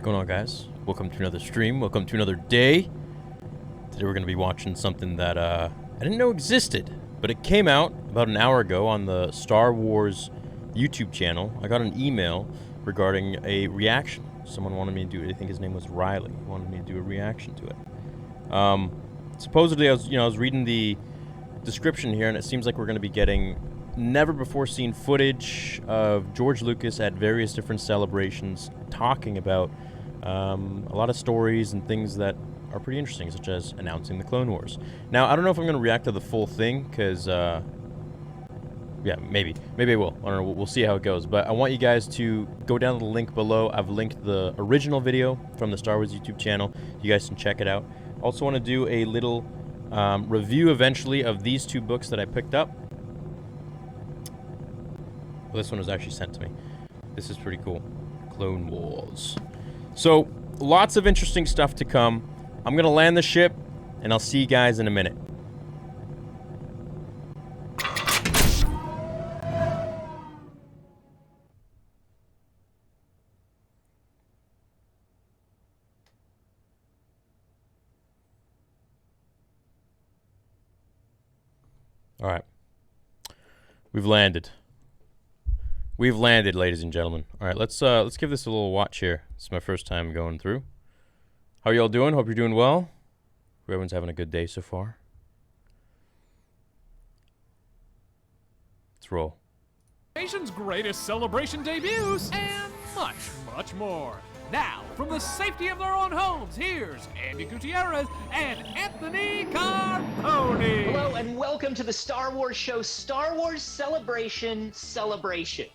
going on, guys? Welcome to another stream. Welcome to another day. Today we're going to be watching something that I didn't know existed, but it came out about an hour ago on the Star Wars YouTube channel. I got an email regarding a reaction. Someone wanted me to do it. I think his name was Riley. He wanted me to do a reaction to it. Supposedly, I was reading the description here, and it seems like we're going to be getting never-before-seen footage of George Lucas at various different celebrations talking about a lot of stories and things that are pretty interesting, such as announcing the Clone Wars. Now, I don't know if I'm going to react to the full thing, because, yeah, maybe I will. I don't know, we'll see how it goes. But I want you guys to go down to the link below. I've linked the original video from the Star Wars YouTube channel. You guys can check it out. Also want to do a little review eventually of these two books that I picked up. Well, this one was actually sent to me. This is pretty cool. Clone Wars. So, lots of interesting stuff to come. I'm going to land the ship, and I'll see you guys in a minute. All right. We've landed. We've landed, ladies and gentlemen. All right, let's give this a little watch here. It's my first time going through. How y'all doing? Hope you're doing well. Everyone's having a good day so far. Let's roll. Nation's greatest celebration debuts and much, much more. Now, from the safety of their own homes, here's Andy Gutierrez and Anthony Carponi. Hello and welcome to the Star Wars show, Star Wars Celebration.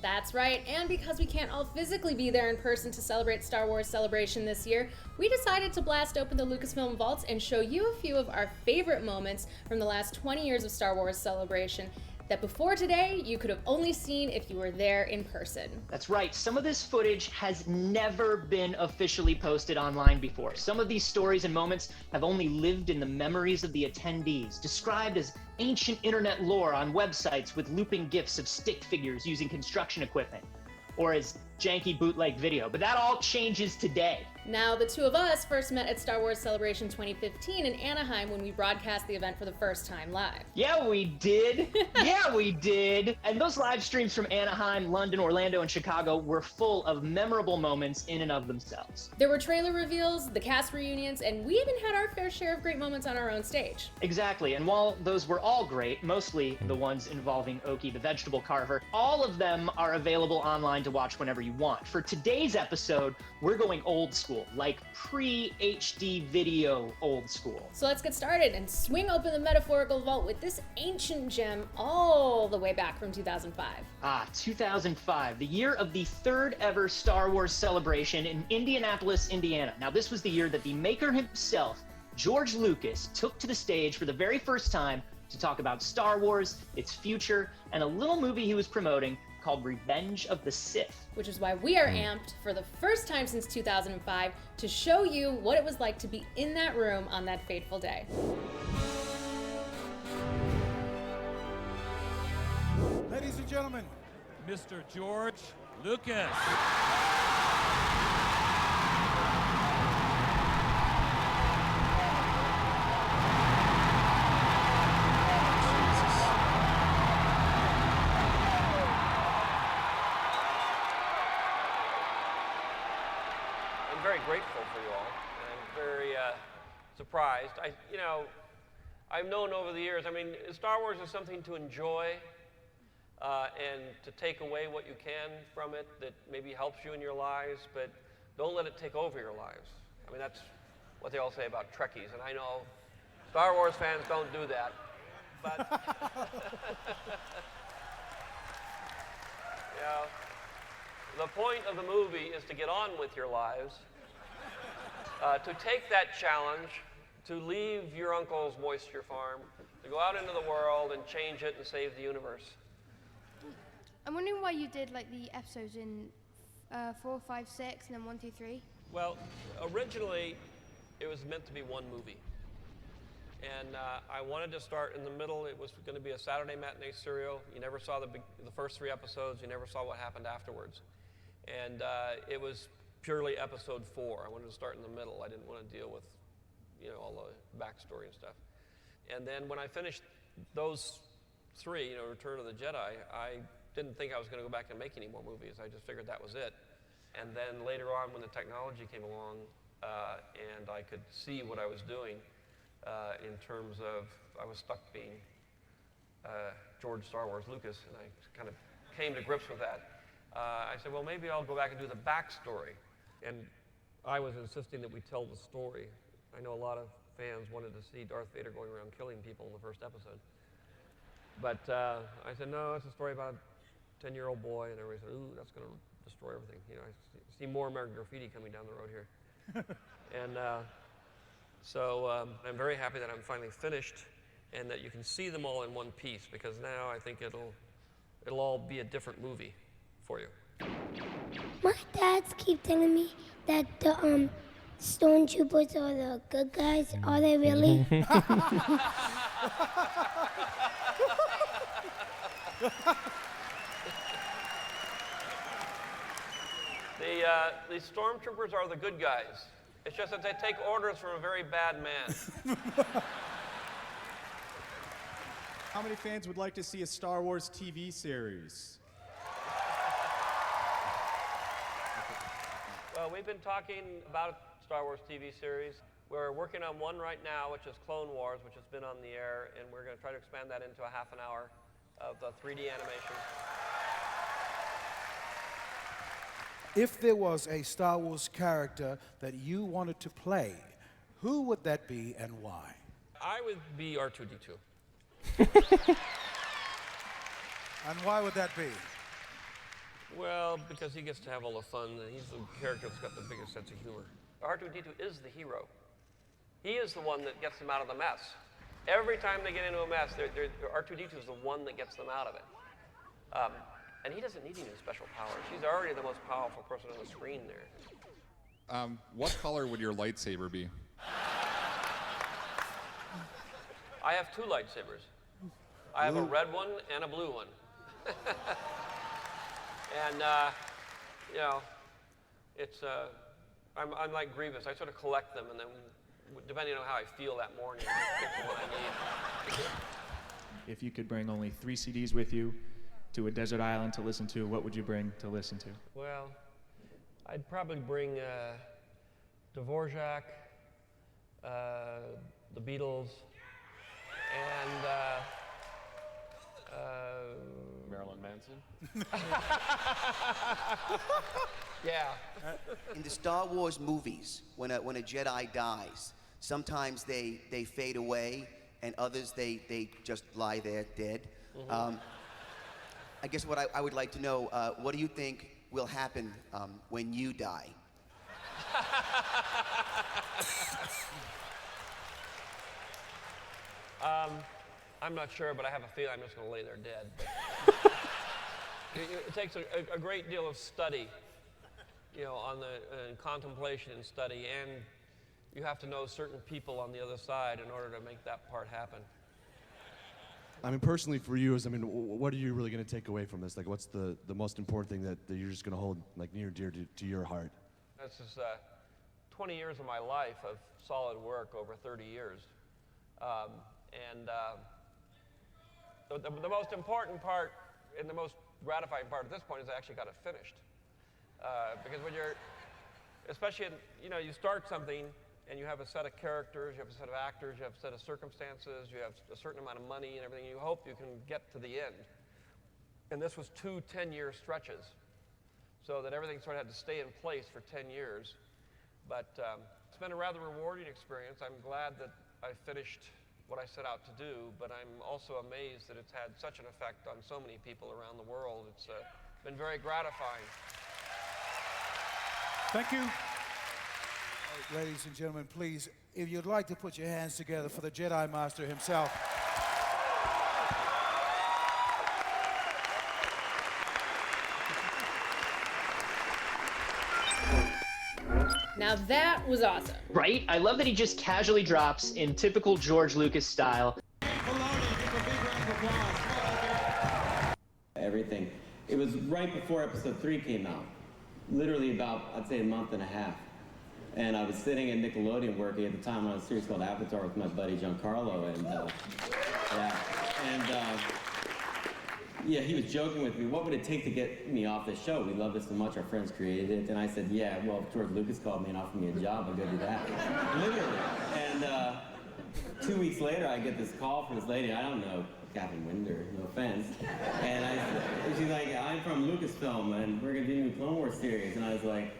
That's right, and because we can't all physically be there in person to celebrate Star Wars Celebration this year, we decided to blast open the Lucasfilm vaults and show you a few of our favorite moments from the last 20 years of Star Wars Celebration that before today, you could have only seen if you were there in person. That's right, some of this footage has never been officially posted online before. Some of these stories and moments have only lived in the memories of the attendees, described as ancient internet lore on websites with looping GIFs of stick figures using construction equipment, or as janky bootleg video, but that all changes today. Now, the two of us first met at Star Wars Celebration 2015 in Anaheim when we broadcast the event for the first time live. Yeah, we did. Yeah, we did. And those live streams from Anaheim, London, Orlando, and Chicago were full of memorable moments in and of themselves. There were trailer reveals, the cast reunions, and we even had our fair share of great moments on our own stage. Exactly, and while those were all great, mostly the ones involving Oki the vegetable carver, all of them are available online to watch whenever you want. For today's episode, we're going old school, like pre-HD video old school. So let's get started and swing open the metaphorical vault with this ancient gem all the way back from 2005. 2005, the year of the third ever Star Wars Celebration in Indianapolis, Indiana. Now, this was the year that the maker himself, George Lucas, took to the stage for the very first time to talk about Star Wars, its future, and a little movie he was promoting called Revenge of the Sith. Which is why we are amped for the first time since 2005 to show you what it was like to be in that room on that fateful day. Ladies and gentlemen, Mr. George Lucas. Grateful for you all. I'm very surprised. I've known over the years, Star Wars is something to enjoy and to take away what you can from it that maybe helps you in your lives, but don't let it take over your lives. That's what they all say about Trekkies, and I know Star Wars fans don't do that, but the point of the movie is to get on with your lives. To take that challenge, to leave your uncle's moisture farm, to go out into the world and change it and save the universe. I'm wondering why you did like the episodes in 4, 5, 6, and then 1, 2, 3. Well, originally it was meant to be one movie. And I wanted to start in the middle. It was going to be a Saturday matinee serial. You never saw the first 3 episodes. You never saw what happened afterwards. And it was purely episode 4. I wanted to start in the middle. I didn't want to deal with, all the backstory and stuff. And then when I finished those 3, Return of the Jedi, I didn't think I was going to go back and make any more movies. I just figured that was it. And then later on, when the technology came along, and I could see what I was doing in terms of, I was stuck being George Star Wars Lucas, and I kind of came to grips with that. I said, well, maybe I'll go back and do the backstory. And I was insisting that we tell the story. I know a lot of fans wanted to see Darth Vader going around killing people in the first episode. But I said, no, it's a story about a 10-year-old boy, and everybody said, ooh, that's going to destroy everything. I see more American graffiti coming down the road here. And so I'm very happy that I'm finally finished and that you can see them all in one piece, because now I think it'll all be a different movie for you. My dads keep telling me that the stormtroopers are the good guys. Are they really? The stormtroopers are the good guys. It's just that they take orders from a very bad man. How many fans would like to see a Star Wars TV series? Well, we've been talking about Star Wars TV series. We're working on one right now, which is Clone Wars, which has been on the air, and we're going to try to expand that into a half an hour of 3D animation. If there was a Star Wars character that you wanted to play, who would that be and why? I would be R2-D2. And why would that be? Well, because he gets to have all the fun, and he's the character that's got the biggest sense of humor. R2-D2 is the hero. He is the one that gets them out of the mess. Every time they get into a mess, R2-D2 is the one that gets them out of it. And he doesn't need any special powers. He's already the most powerful person on the screen there. What color would your lightsaber be? I have 2 lightsabers. I have a red one and a blue one. And, it's, I'm like Grievous. I sort of collect them, and then depending on how I feel that morning, I pick the one I need. If you could bring only 3 CDs with you to a desert island to listen to, what would you bring to listen to? Well, I'd probably bring Dvorak, the Beatles, and Marilyn Manson? Yeah. In the Star Wars movies, when a Jedi dies, sometimes they fade away, and others they just lie there dead. Mm-hmm. I guess what I would like to know, what do you think will happen when you die? I'm not sure, but I have a feeling I'm just going to lay there dead. It takes a great deal of study, on the contemplation and study, and you have to know certain people on the other side in order to make that part happen. I mean, personally for you, what are you really going to take away from this? Like, what's the most important thing that you're just going to hold like near and dear to your heart? This is 20 years of my life of solid work over 30 years. The most important part and the most gratifying part at this point is I actually got it finished. Because when you're, especially you start something and you have a set of characters, you have a set of actors, you have a set of circumstances, you have a certain amount of money and everything, you hope you can get to the end. And this was 2 10-year stretches, so that everything sort of had to stay in place for 10 years. But it's been a rather rewarding experience. I'm glad that I finished what I set out to do, but I'm also amazed that it's had such an effect on so many people around the world. It's been very gratifying. Thank you. Ladies and gentlemen, please, if you'd like to put your hands together for the Jedi Master himself. Now that was awesome. Right? I love that he just casually drops in typical George Lucas style. Everything. It was right before episode 3 came out. literally about, I'd say, a month and a half. And I was sitting at Nickelodeon working at the time on a series called Avatar with my buddy Giancarlo, and yeah, he was joking with me, what would it take to get me off this show? We love it so much, our friends created it. And I said, yeah, well, if George Lucas called me and offered me a job, I'd go do that. Literally. And 2 weeks later, I get this call from this lady, I don't know, Catherine Winder, no offense. And she's like, I'm from Lucasfilm, and we're gonna do a new Clone Wars series. And I was like,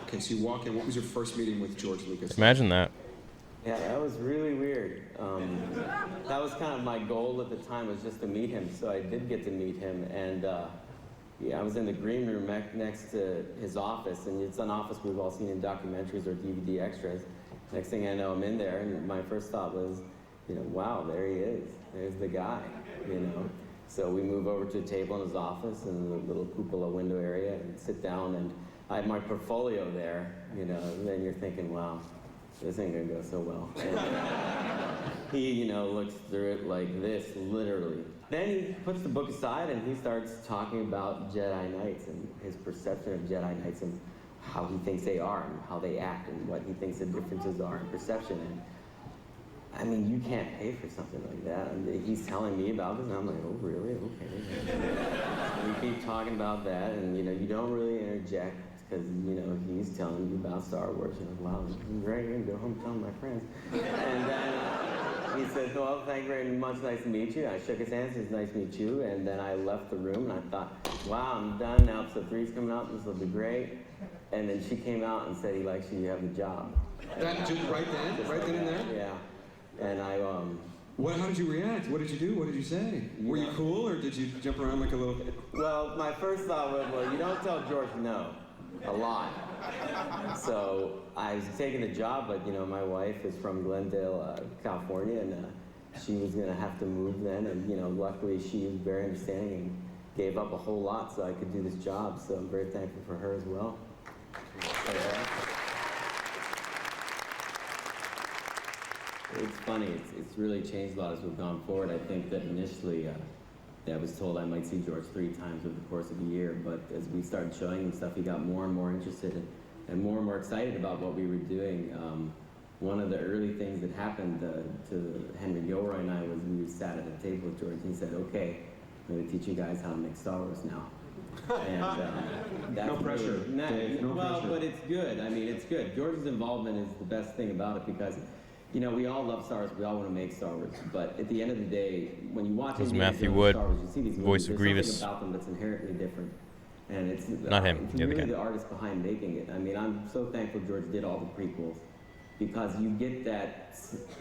Okay, so you walk in. What was your first meeting with George Lucas? Imagine that. yeah, that was really weird. That was kind of my goal at the time, was just to meet him. So I did get to meet him, and yeah, I was in the green room next to his office, and it's an office we've all seen in documentaries or DVD extras. Next thing I know, I'm in there, and my first thought was, you know, wow, there he is. There's the guy, you know. So we move over to a table in his office in the little cupola window area and sit down, and I have my portfolio there, you know, and then you're thinking, wow, this ain't gonna go so well. And he, you know, looks through it like this, literally. Then he puts the book aside and he starts talking about Jedi Knights and his perception of Jedi Knights and how he thinks they are and how they act and what he thinks the differences are in perception. And I mean, you can't pay for something like that. I mean, he's telling me about this, and I'm like, oh, really? Okay. And we keep talking about that, and, you know, you don't really interject because, you know, he's telling you about Star Wars. You're like, wow, this is great. I'm going to go home and tell my friends. And then he said, well, thank you very much. Nice to meet you. I shook his hand. He says, nice to meet you. And then I left the room, and I thought, wow, I'm done. Now episode 3's coming out. This will be great. And then she came out and said he likes you. You have the job. That just right then and there? Yeah. And I, how did you react? What did you do? What did you say? Were you cool, or did you jump around like a little... Well, my first thought was, well, you don't tell George no. A lot. So I was taking the job, but, you know, my wife is from Glendale, California, and she was going to have to move then, and, you know, luckily she was very understanding and gave up a whole lot so I could do this job, so I'm very thankful for her as well. It's funny, it's really changed a lot as we've gone forward. I think that initially, I was told I might see George 3 times over the course of a year, but as we started showing him stuff, he got more and more interested and more excited about what we were doing. One of the early things that happened to Henry Gilroy and I was we sat at a table with George, and he said, okay, I'm going to teach you guys how to make Star Wars now. And that's no pressure. Really nice. Dave, no pressure. But it's good. I mean, it's good. George's involvement is the best thing about it because, you know, we all love Star Wars. We all want to make Star Wars. But at the end of the day, when you watch Matthew Wood, Star Wars, you see these voice movies, of there's Grievous. something about them that's inherently different. And it's Not him, it's the other really guy. the artist behind making it. I mean, I'm so thankful George did all the prequels because you get that,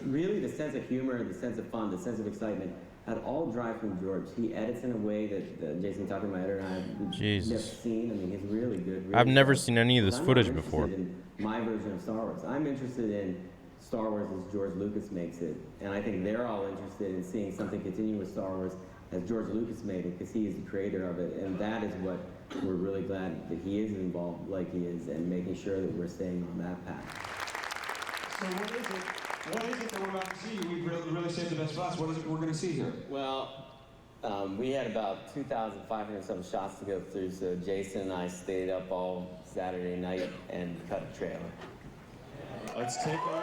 really the sense of humor, the sense of fun, the sense of excitement. That all drive from George. He edits in a way that Jason Tucker, my editor, and I have never seen. I mean, he's really good. Really I've never good. seen any of this I'm footage not before. interested in my version of Star Wars. I'm interested in Star Wars as George Lucas makes it. And I think they're all interested in seeing something continue with Star Wars as George Lucas made it, because he is the creator of it. And that is what we're really glad that he is involved like he is and making sure that we're staying on that path. So what is it that we're about to see? We've really saved the best for us. What is it we're going to see here? Well, we had about 2,500 some shots to go through, so Jason and I stayed up all Saturday night and cut a trailer. Let's take a look.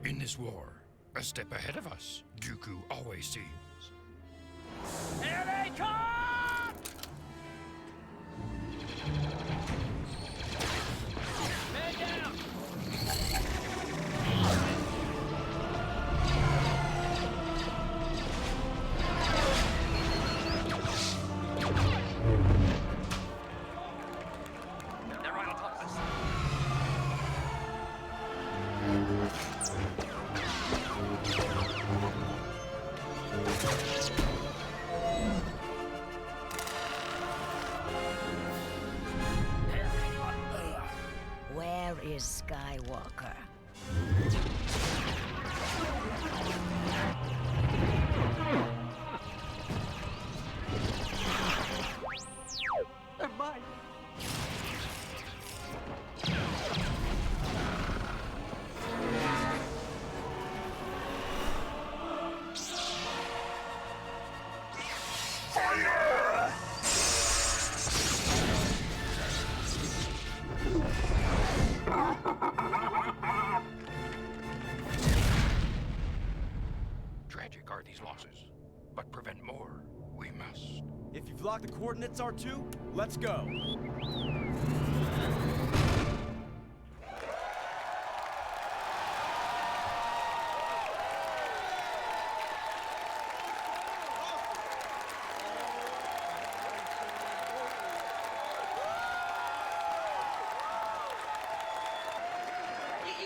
In this war, a step ahead of us, Dooku always seems. Here they come! Man down! They're right on top of us. Where is Skywalker? coordinates are to? Let's go. You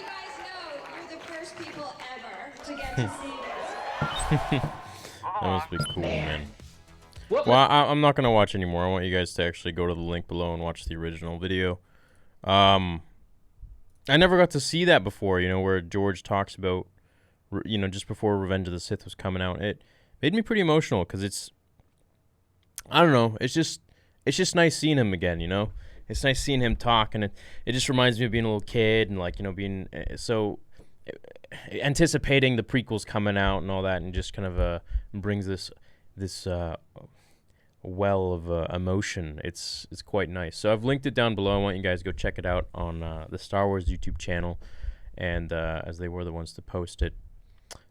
guys know you're the first people ever to get to see this. That must be cool, man. Well, I'm not gonna watch anymore. I want you guys to actually go to the link below and watch the original video. I never got to see that before, you know, where George talks about, you know, just before Revenge of the Sith was coming out. It made me pretty emotional because it's, I don't know, it's just nice seeing him again, you know. It's nice seeing him talk, and it just reminds me of being a little kid and, like, you know, being so anticipating the prequels coming out and all that, and just kind of brings this well of emotion. It's quite nice. So I've linked it down below. I want you guys to go check it out on the Star Wars YouTube channel, and as they were the ones to post it.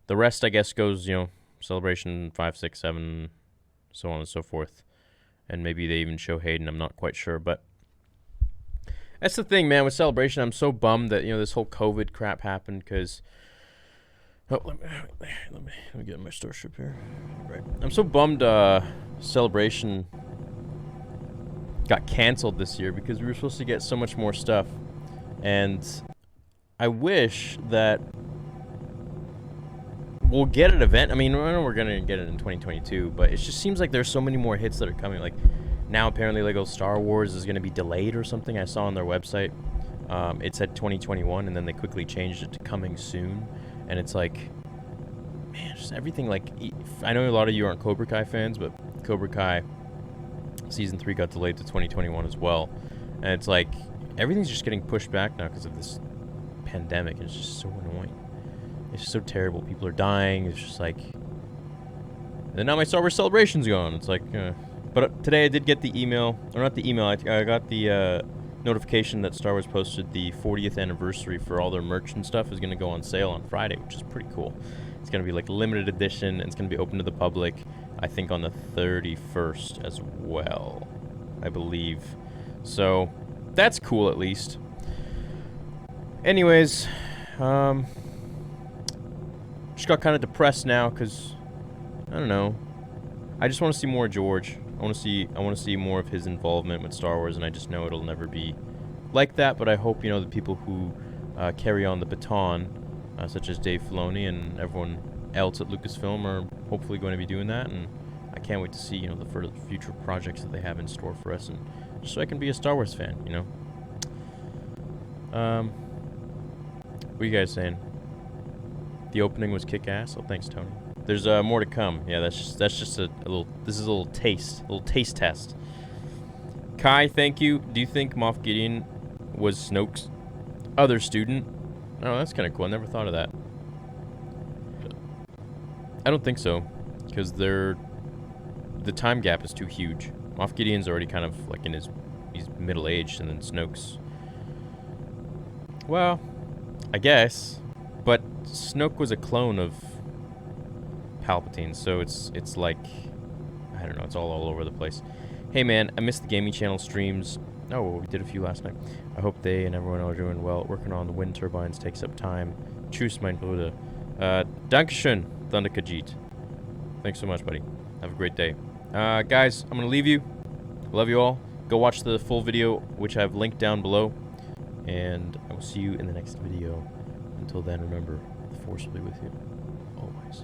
The rest, I guess, goes, you know, Celebration 5, 6, 7, so on and so forth, and maybe they even show Hayden. I'm not quite sure, but that's the thing, man. With Celebration, I'm so bummed that, you know, this whole COVID crap happened, because let me get my starship here. Right. I'm so bummed Celebration got canceled this year, because we were supposed to get so much more stuff. And I wish that we'll get an event. I mean, I know we're going to get it in 2022, but it just seems like there's so many more hits that are coming. Like, now apparently Lego Star Wars is going to be delayed or something. I saw on their website. It said 2021, and then they quickly changed it to coming soon. And it's like, man, just everything. Like, I know a lot of you aren't Cobra Kai fans, but Cobra Kai Season 3 got delayed to 2021 as well. And it's like, everything's just getting pushed back now because of this pandemic. It's just so annoying. It's just so terrible. People are dying. It's just like, and then now my Star Wars Celebration's gone. It's like, but today I did get the email, or not the email, I got the notification that Star Wars posted the 40th anniversary for all their merch and stuff is going to go on sale on Friday, which is pretty cool. It's going to be like limited edition, and it's going to be open to the public, I think, on the 31st as well, I believe. So that's cool, at least. Anyways, just got kind of depressed now because, I don't know, I just want to see more George. I want to see more of his involvement with Star Wars, and I just know it'll never be like that. But I hope, you know, the people who carry on the baton, such as Dave Filoni and everyone else at Lucasfilm, are hopefully going to be doing that. And I can't wait to see, you know, the further future projects that they have in store for us, and just so I can be a Star Wars fan, you know. What are you guys saying? The opening was kick-ass. Oh, thanks, Tony. There's more to come. Yeah, that's just a little. This is a little taste test. Kai, thank you. Do you think Moff Gideon was Snoke's other student? Oh, that's kind of cool. I never thought of that. I don't think so, because the time gap is too huge. Moff Gideon's already kind of like he's middle-aged, and then Snoke's, well, I guess, but Snoke was a clone of Palpatine, so it's like, I don't know, it's all over the place. Hey man, I missed the gaming channel streams. Oh, well, we did a few last night. I hope they and everyone are doing well. Working on the wind turbines takes up time. Tschüss, mein Bruder. Dankeschön, Thunderkajit. Thanks so much, buddy. Have a great day. Guys, I'm gonna leave you. Love you all. Go watch the full video, which I've linked down below, and I will see you in the next video. Until then, remember, the Force will be with you always.